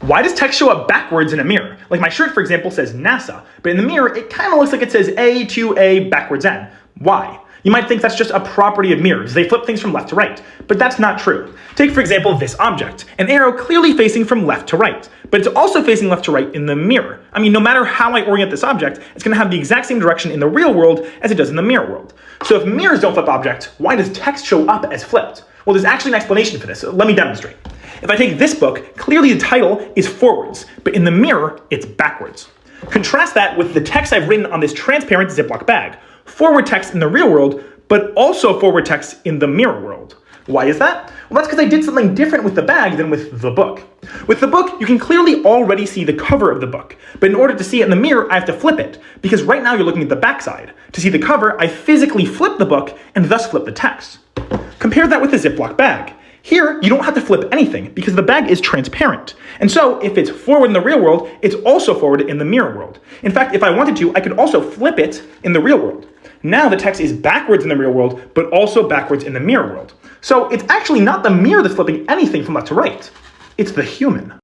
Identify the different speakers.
Speaker 1: Why does text show up backwards in a mirror? Like my shirt, for example, says NASA, but in the mirror, it kind of looks like it says A to A backwards N. Why? You might think that's just a property of mirrors. They flip things from left to right, but that's not true. Take, for example, this object, an arrow clearly facing from left to right, but it's also facing left to right in the mirror. I mean, no matter how I orient this object, it's gonna have the exact same direction in the real world as it does in the mirror world. So if mirrors don't flip objects, why does text show up as flipped? Well, there's actually an explanation for this. So let me demonstrate. If I take this book, clearly the title is forwards, but in the mirror, it's backwards. Contrast that with the text I've written on this transparent Ziploc bag. Forward text in the real world, but also forward text in the mirror world. Why is that? Well, that's because I did something different with the bag than with the book. With the book, you can clearly already see the cover of the book, but in order to see it in the mirror, I have to flip it, because right now you're looking at the backside. To see the cover, I physically flip the book and thus flip the text. Compare that with the Ziploc bag. Here, you don't have to flip anything because the bag is transparent. And so if it's forward in the real world, it's also forward in the mirror world. In fact, if I wanted to, I could also flip it in the real world. Now the text is backwards in the real world, but also backwards in the mirror world. So it's actually not the mirror that's flipping anything from left to right. It's the human.